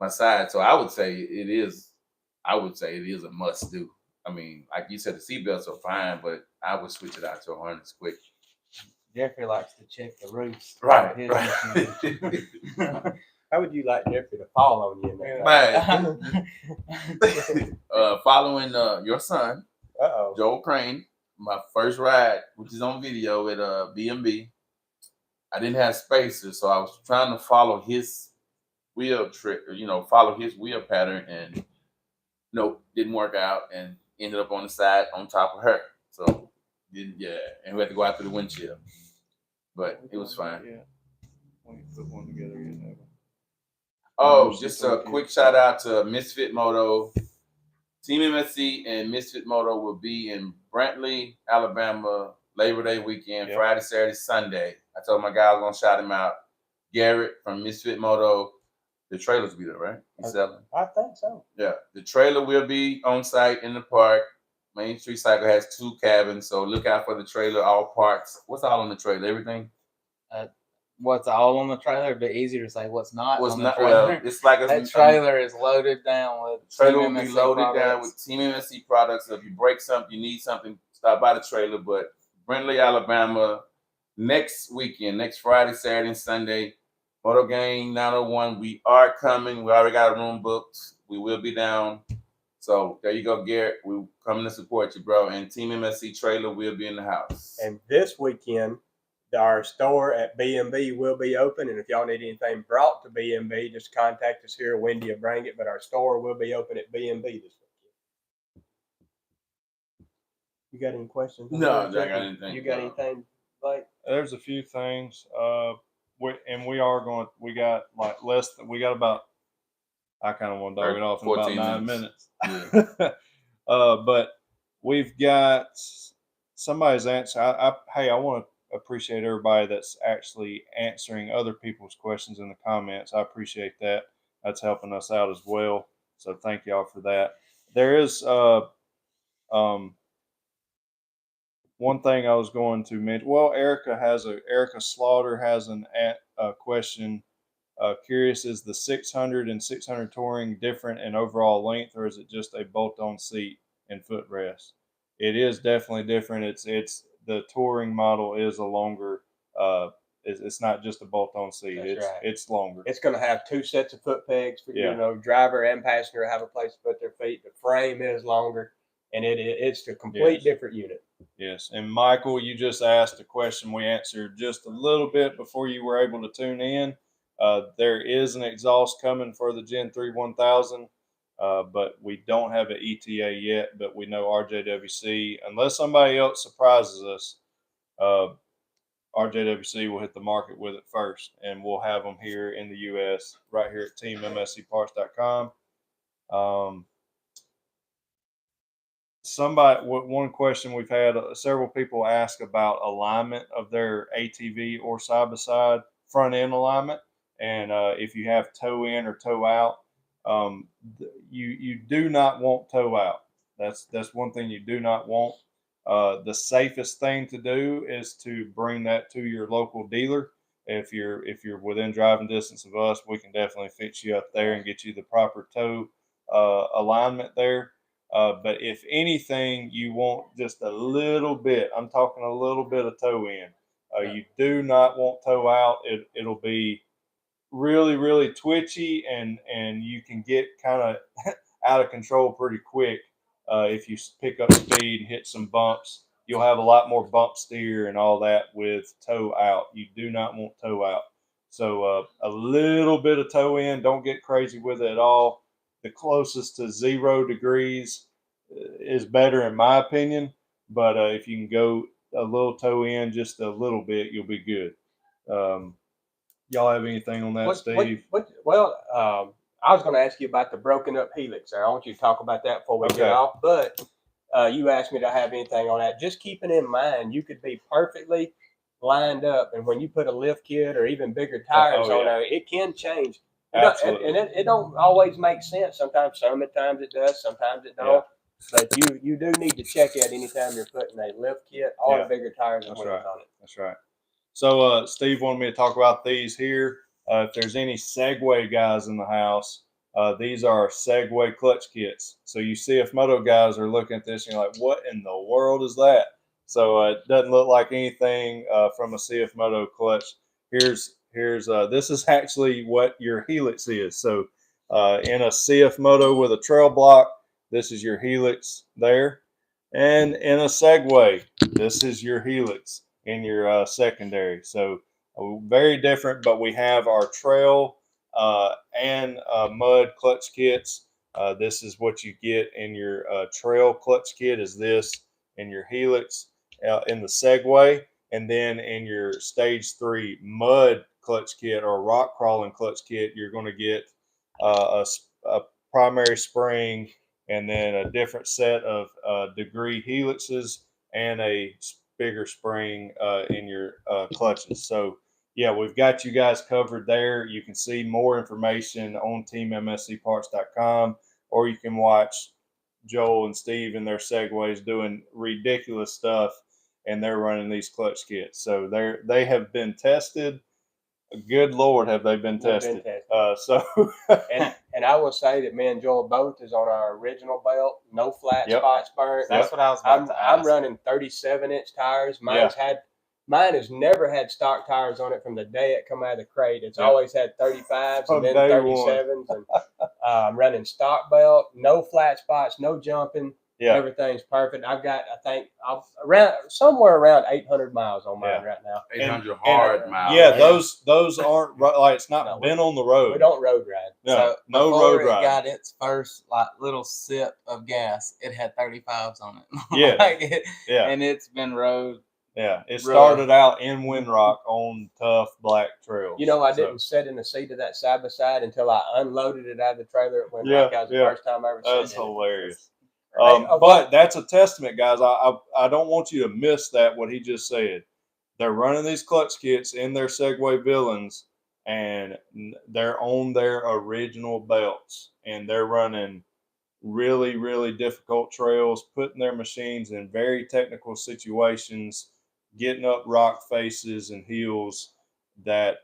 my side. So I would say it is a must do. I mean, like you said, the seat belts are fine, but I would switch it out to a harness quick. Jeffrey likes to check the roofs. Right. How would you like Jeffrey to fall on you? Following your son, Joel Crane, my first ride, which is on video at B&B. I didn't have spacers, so I was trying to follow his wheel trick, follow his wheel pattern, and didn't work out, and ended up on the side on top of her. So and we had to go out through the windshield, but it was fine. Yeah, we put one together yet. Oh, just a quick shout out to Misfit Moto. Team MSC and Misfit Moto will be in Brantley, Alabama, Labor Day weekend, Friday, Saturday, Sunday. I told my guy I was going to shout him out. Garrett from Misfit Moto. The trailers will be there, right? I think so. Yeah. The trailer will be on site in the park. Main Street Cycle has 2 cabins, so look out for the trailer, all parts. What's all on the trailer? Everything? What's all on the trailer? It'd be easier to say what's not on the trailer. Well, it's like that trailer is loaded down with trailer will be loaded down with Team MSC products. So if you break something, you need something, stop by the trailer. But Brantley, Alabama, next weekend, next Friday, Saturday, and Sunday, Moto Gang901. We are coming. We already got a room booked. We will be down. So there you go, Garrett. We're coming to support you, bro. And Team MSC trailer will be in the house. And this weekend, our store at B&B will be open. And if y'all need anything brought to B&B, just contact us here. Wendy will bring it. But our store will be open at B&B this weekend. You got any questions? No, I got anything. You got anything, Blake? There's a few things. We are going. We got like less than. We got about. I kind of want to dog it off in about 9 minutes. Yeah. But we've got somebody's answer. I want to appreciate everybody that's actually answering other people's questions in the comments. I appreciate that. That's helping us out as well. So thank y'all for that. There is one thing I was going to mention. Well, Erica Slaughter has a question. Curious, is the 600 and 600 touring different in overall length, or is it just a bolt-on seat and footrest? It is definitely different. It's the touring model is a longer. It's not just a bolt-on seat. It's longer. It's going to have 2 sets of foot pegs for driver and passenger have a place to put their feet. The frame is longer, and it's a complete different unit. Yes, and Michael, you just asked a question we answered just a little bit before you were able to tune in. There is an exhaust coming for the Gen 3 1000. but we don't have an ETA yet. But we know RJWC, unless somebody else surprises us, RJWC will hit the market with it first, and we'll have them here in the U.S. right here at teammscparts.com. One question we've had several people ask about alignment of their ATV or side by side front end alignment, and if you have toe in or toe out, you do not want toe out. That's one thing you do not want. The safest thing to do is to bring that to your local dealer. If you're within driving distance of us, we can definitely fix you up there and get you the proper toe alignment there. But if anything, you want just a little bit. I'm talking a little bit of toe in. You do not want toe out. It'll be really, really twitchy, and you can get kind of out of control pretty quick. If you pick up speed and hit some bumps, you'll have a lot more bump steer and all that with toe out. You do not want toe out. So a little bit of toe in. Don't get crazy with it at all. The closest to 0 degrees is better in my opinion. But if you can go a little toe in, just a little bit, you'll be good. Y'all have anything on that, Steve? I was going to ask you about the broken up helix there. I want you to talk about that before we get off. But you asked me to have anything on that. Just keeping in mind, you could be perfectly lined up, and when you put a lift kit or even bigger tires on there, it can change. Absolutely. And it don't always make sense. Sometimes it does. Sometimes it don't. But you do need to check it anytime you're putting a lift kit or bigger tires and wheels on it. That's right. So Steve wanted me to talk about these here. If there's any Segway guys in the house, these are Segway clutch kits. So you see if Moto guys are looking at this and you're like, what in the world is that? So it doesn't look like anything from a CF Moto clutch. Here's this is actually what your helix is. So in a CF Moto with a trail block, this is your helix there. And in a Segway, this is your helix in your secondary. So very different, but we have our trail and mud clutch kits. This is what you get in your trail clutch kit, is this in your helix in the Segway, and then in your stage 3 mud clutch kit or rock crawling clutch kit, you're going to get a primary spring and then a different set of degree helixes and a bigger spring in your clutches. So yeah, we've got you guys covered there. You can see more information on teammscparts.com, or you can watch Joel and Steve in their Segways doing ridiculous stuff, and they're running these clutch kits. So they have been tested. Good Lord, have they been tested? And I will say that me and Joel both is on our original belt, no flat spots burnt. That's what I was about to ask. I'm running 37-inch tires. Mine has never had stock tires on it from the day it come out of the crate. It's always had 35s and then 37s. And I'm running stock belt, no flat spots, no jumping. Everything's perfect. I've got, I think, somewhere around 800 miles on mine right now. 800 hard miles. Yeah, those aren't like, it's not been on the road. We don't road ride. No, no road ride. It got its first little sip of gas, it had 35s on it. And it's been road. Yeah, it started out in Windrock on tough black trails. You know, I didn't sit in the seat of that side by side until I unloaded it out of the trailer at Windrock. That was the first time I ever seen it. That's hilarious. But that's a testament, guys. I don't want you to miss that, what he just said. They're running these clutch kits in their Segway villains, and they're on their original belts, and they're running really, really difficult trails, putting their machines in very technical situations, getting up rock faces and hills that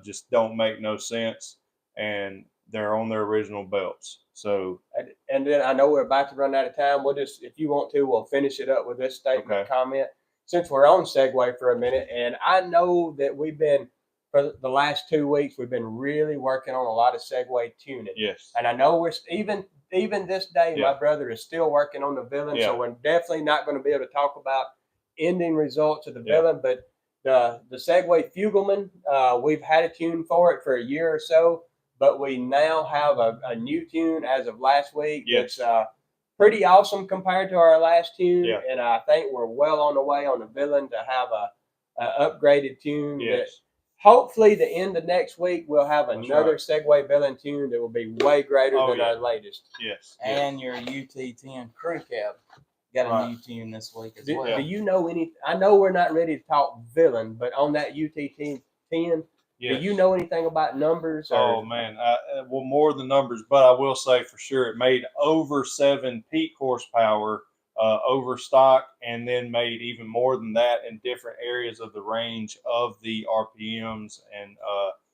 just don't make no sense, and they're on their original belts. So, and then I know we're about to run out of time. We'll just, if you want to, we'll finish it up with this statement comment. Since we're on Segway for a minute, and I know that we've been, for the last 2 weeks, we've been really working on a lot of Segway tuning. Yes. And I know we're even this day, my brother is still working on the villain. So we're definitely not going to be able to talk about ending results of the villain, but the Segway Fugelman, we've had a tune for it for a year or so. but we now have a new tune as of last week. Yes. It's pretty awesome compared to our last tune, Yeah. and I think we're well on the way on the villain to have a upgraded tune. Yes. That hopefully the end of next week we'll have That's another right. Segway villain tune that will be way greater than our latest. Yes. And your UT10 crew cab got a new tune this week as well. Do you know any? I know we're not ready to talk villain, but on that UT10, Yes. do you know anything about numbers? Oh man, well, more than numbers, but I will say for sure it made over 7 peak horsepower over stock, and then made even more than that in different areas of the range of the RPMs and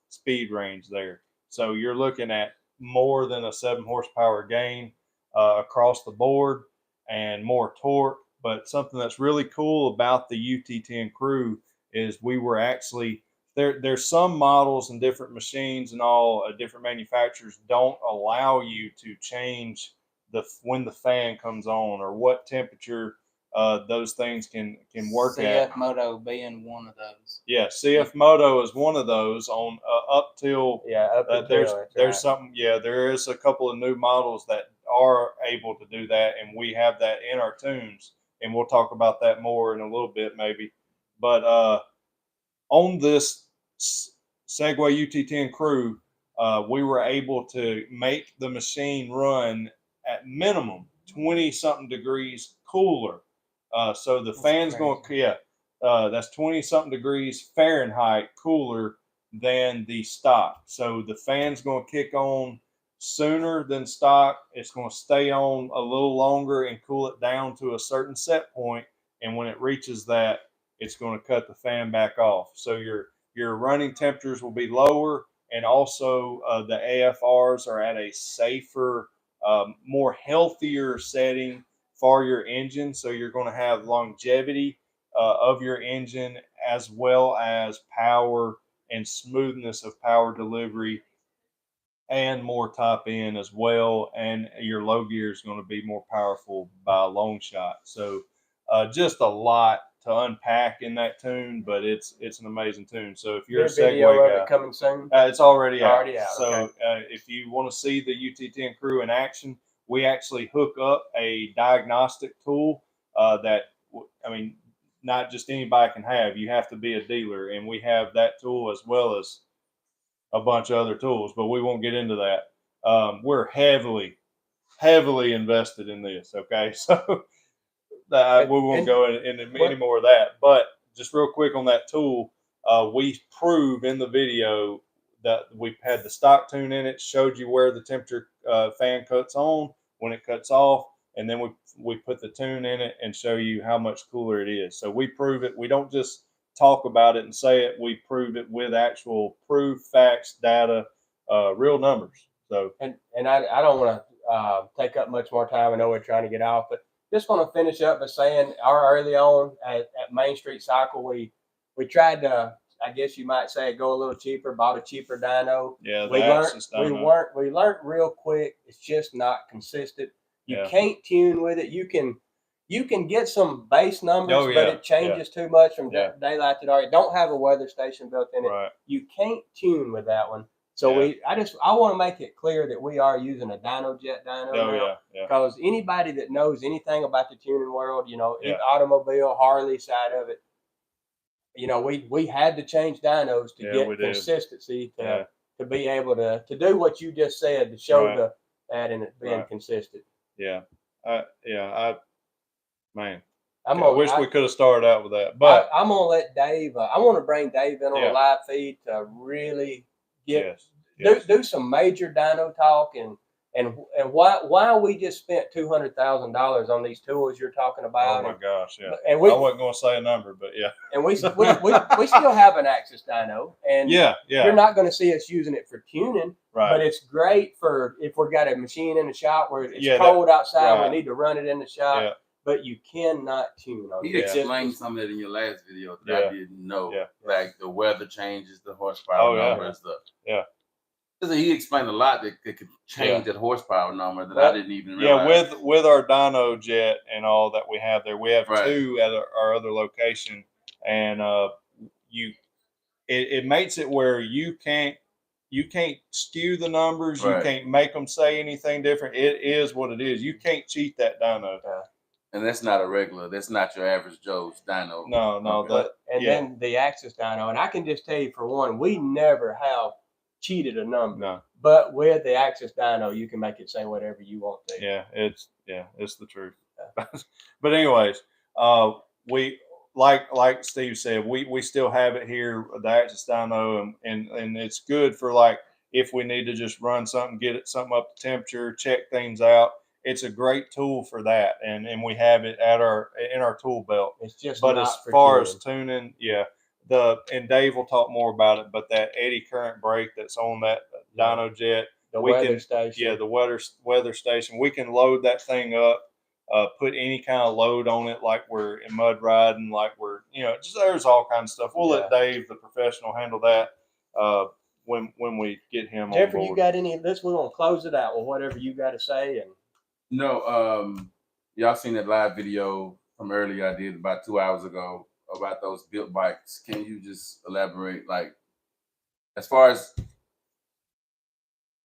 speed range there. So you're looking at more than a 7 horsepower gain across the board, and more torque. But something that's really cool about the UT10 Crew is we were actually there's some models and different machines and all different manufacturers don't allow you to change when the fan comes on or what temperature those things can work at. CF Moto being one of those. Yeah, CF Moto is one of those on up till there's something. Yeah, there is a couple of new models that are able to do that, and we have that in our tunes, and we'll talk about that more in a little bit maybe. But on this Segway UT10 Crew, we were able to make the machine run at minimum 20 something degrees cooler. So the fan's going, that's 20 something degrees Fahrenheit cooler than the stock. So the fan's going to kick on sooner than stock. It's going to stay on a little longer and cool it down to a certain set point. And when it reaches that, it's going to cut the fan back off. So your running temperatures will be lower, and also the AFRs are at a safer, more healthier setting for your engine. So you're going to have longevity of your engine, as well as power and smoothness of power delivery, and more top end as well. And your low gear is going to be more powerful by a long shot. So just a lot to unpack in that tune, but it's an amazing tune. So if you're a Segway guy, coming soon, it's already out. So okay. If you want to see the UT10 Crew in action, we actually hook up a diagnostic tool that, I mean, not just anybody can have. You have to be a dealer, and we have that tool as well as a bunch of other tools, but we won't get into that. We're heavily invested in this. Okay, so we won't go into any more of that. But just real quick on that tool, we prove in the video that we've had the stock tune in it, showed you where the temperature fan cuts on, when it cuts off, and then we put the tune in it and show you how much cooler it is. So we prove it. We don't just talk about it and say it. We prove it with actual proof, facts, data, real numbers. So and I don't want to take up much more time. I know we're trying to get off, but just want to finish up by saying our early on at Main Street Cycle, we tried to, I guess you might say, go a little cheaper, bought a cheaper dyno. Yeah, we learned real quick. It's just not consistent. You can't tune with it. You can get some base numbers, but it changes too much from daylight to dark. It don't have a weather station built in it. Right. You can't tune with that one. So I want to make it clear that we are using a DynoJet dyno now, because anybody that knows anything about the tuning world, automobile, Harley side of it, we had to change dynos to get consistency to be able to do what you just said, to show that and it being consistent. Yeah. I wish we could have started out with that, but I'm gonna let Dave. I want to bring Dave in on a live feed to really do some major dyno talk and why we just spent $200,000 on these tools you're talking about. Oh my gosh, yeah. And I wasn't going to say a number, but yeah. And we still have an Axis dyno, and you're not going to see us using it for tuning. Right. But it's great for if we've got a machine in the shop where it's cold outside, we need to run it in the shop. Yeah. But you cannot tune on it. You explained some of that in your last video that I didn't know. Yeah. Like the weather changes, the horsepower number and stuff. Yeah. He explained a lot that could change that horsepower number that I didn't even realize. Yeah, with our DynoJet and all that we have there, we have two at our other location, and it makes it where you can't you can't skew the numbers. Right. You can't make them say anything different. It is what it is. You can't cheat that dyno. And that's not a regular. That's not your average Joe's dyno. No. Okay. Then the Axis dyno, and I can just tell you for one, we never have cheated a number. No. But with the Axis dyno, you can make it say whatever you want to. Yeah, it's the truth. But anyways, we like Steve said, we still have it here, the Axis dyno, and it's good for like if we need to just run something, get it something up to temperature, check things out. It's a great tool for that, and we have it in our tool belt. It's just but not as for far tuning. as tuning, and Dave will talk more about it. But that eddy current brake that's on that dyno jet, the weather station. the weather station, we can load that thing up, put any kind of load on it, like we're in mud riding, like we're just there's all kinds of stuff. We'll let Dave, the professional, handle that when we get him Jeffrey, on board. you got any of this? We're gonna close it out with whatever you got to say. And no, y'all seen that live video from earlier I did about 2 hours ago about those built bikes. Can you just elaborate, like, as far as,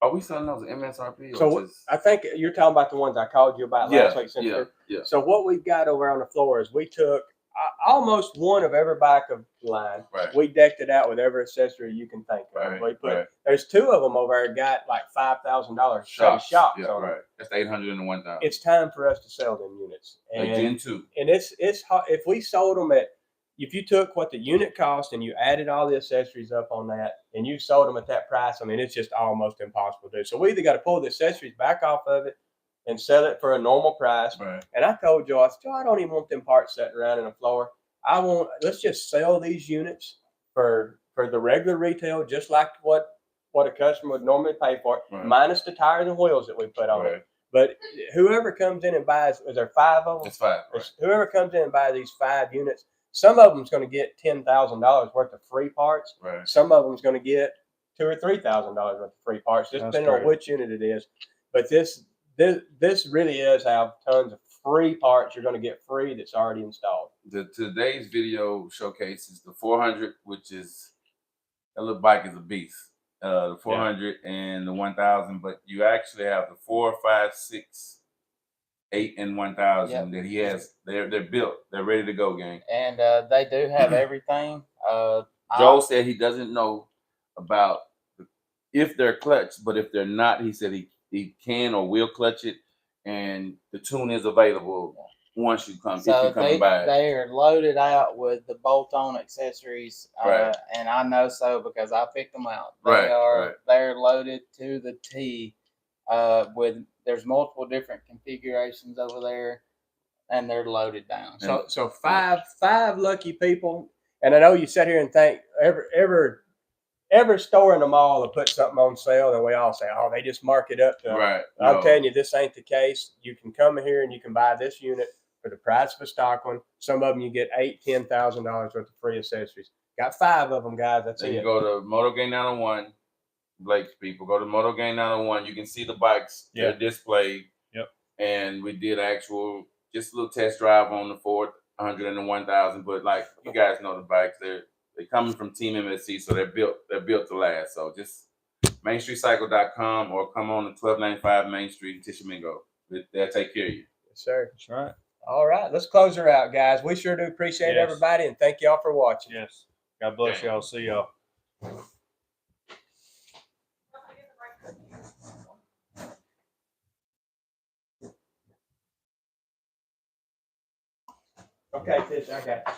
are we selling those MSRP? So I think you're talking about the ones I called you about last week. Yeah. So what we've got over on the floor is we took almost one of every bike of the line. Right. We decked it out with every accessory you can think of. Right. We put there's two of them over there got like $5,000 shocks on them. That's the 800 and the 1,000. It's time for us to sell them units. And Gen 2. And it's hard. If we sold them if you took what the unit cost and you added all the accessories up on that and you sold them at that price, I mean, it's just almost impossible to do. So we either got to pull the accessories back off of it and sell it for a normal price. Right. And I told Joe, I don't even want them parts sitting around in the floor. Let's just sell these units for the regular retail, just like what a customer would normally pay for it, minus the tires and wheels that we put on it. But whoever comes in and buys, is there 5 of them? It's 5. Right. Whoever comes in and buys these 5 units, some of them's going to get $10,000 worth of free parts. Right. Some of them's going to get $2,000 or $3,000 worth of free parts, just depending on which unit it is. But this really is have tons of free parts you're going to get free that's already installed. Today's video showcases the 400, which is that little bike is a beast. The 400 and the 1,000, but you actually have the 4, 5, 6, 8, and 1,000 that he has. They're built. They're ready to go, gang. And they do have everything. Joe said he doesn't know about if they're clutched, but if they're not, he said he can or will clutch it, and the tune is available once you come. So if you come and buy it. They are loaded out with the bolt-on accessories, and I know so because I picked them out. They're loaded to the T. There's multiple different configurations over there, and they're loaded down. So five lucky people, and I know you sit here and think every store in the mall will put something on sale, and we all say, "Oh, they just mark it up." I'm telling you, this ain't the case. You can come here and you can buy this unit for the price of a stock one. Some of them you get $8,000-$10,000 worth of free accessories. Got 5 of them, guys. That's it. You go to Moto Gang901. Blake's people go to Moto Gang901. You can see the bikes. They're displayed. Yep. And we did actual just a little test drive on the 400 and the 1,000. But like you guys know, the bikes they're coming from Team MSC, so they're built to last. So just MainStreetCycle.com or come on to 1295 Main Street in Tishomingo. They'll take care of you. Yes, sir. That's right. All right, let's close her out, guys. We sure do appreciate everybody, and thank y'all for watching. Yes. God bless y'all. See y'all. Okay, Tish, I got you.